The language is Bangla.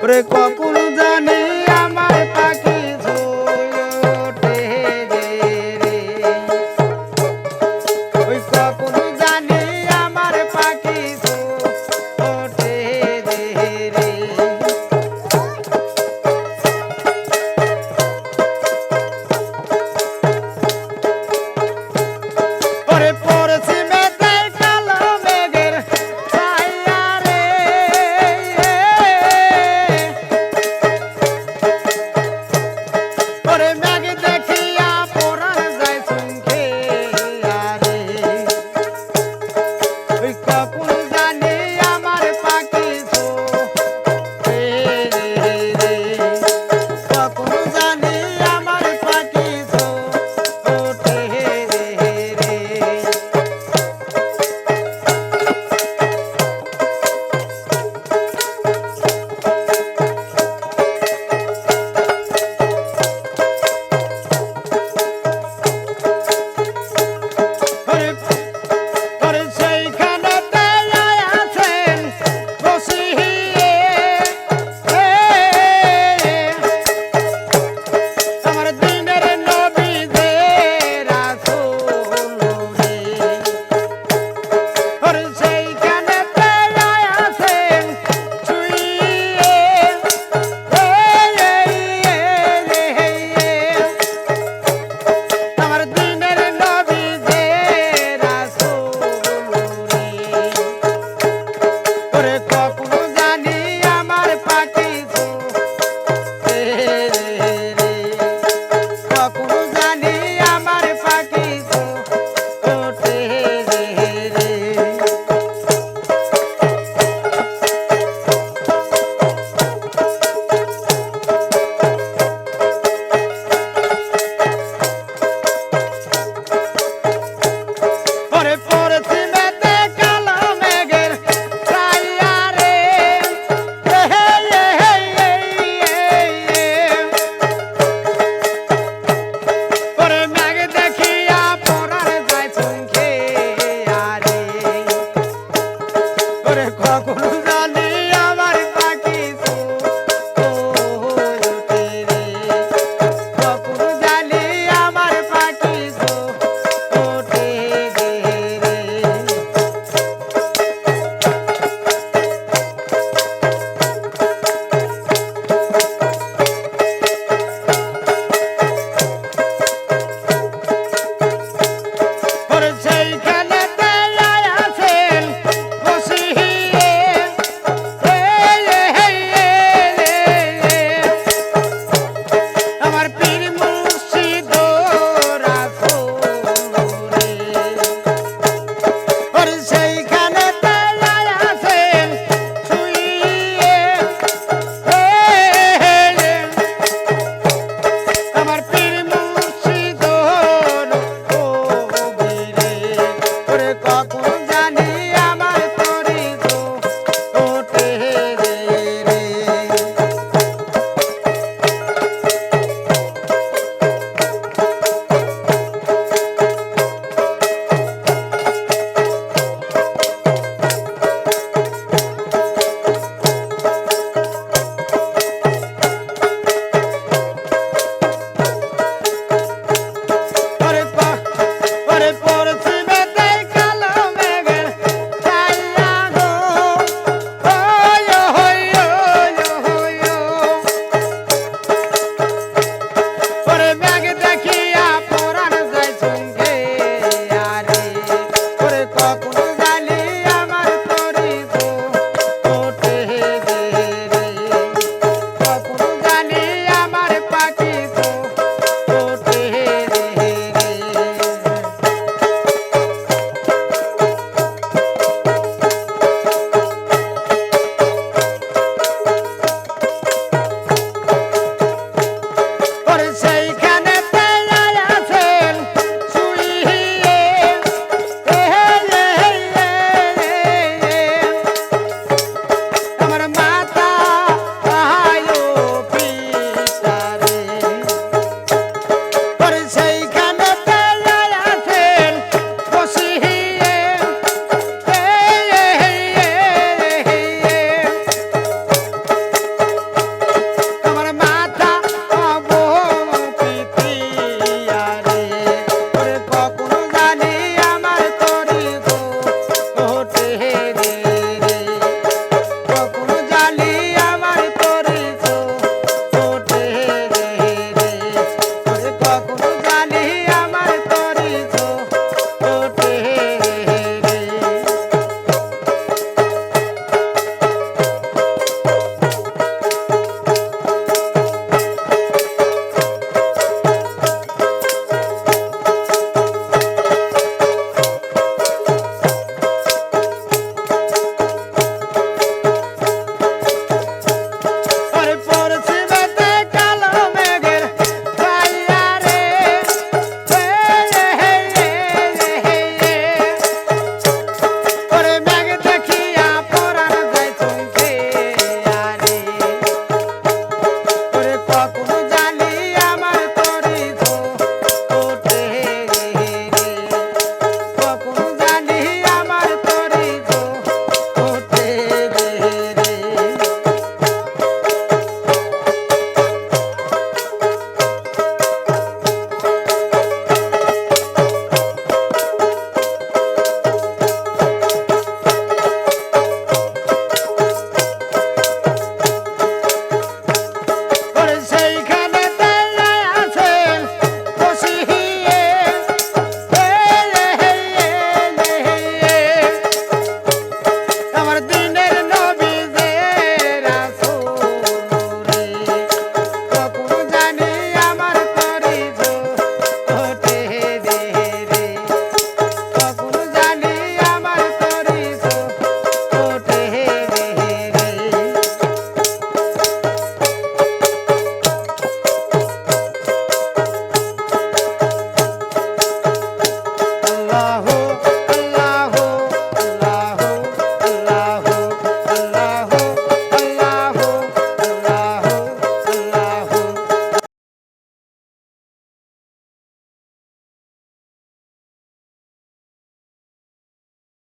ওরে কখন জানি আমার পাখি ওঠে রে রে ওই কখন জানি আমার পাখি ওঠে রে রে ওরে পড়ছি মেতে কালো মেঘের ছায়া রে ওরে মেঘ দেখিয়া পরাণ যায় চমকে আরে ওই কখন জানি আমার পাখি ওঠে রে রে কখন জানি আমার পাখি ওঠে রে রে ওরে ওরে সেইখানেতে আছেন বসিয়ে আমার দিনের নবী যে রাসূল রে ওরে সেইখানেতে আছেন শুইয়ে আমার দিনের নবী যে রাসূল রে ওরে কখন জানি আমার পাখি ওঠে রে রে কখন জানি আমার পাখি ওঠে রে রে ওরে পড়ছি মেতে কালো মেঘের ছায়া রে ওরে মেঘ দেখিয়া পরাণ যায় চমকে আরে ওরে কখন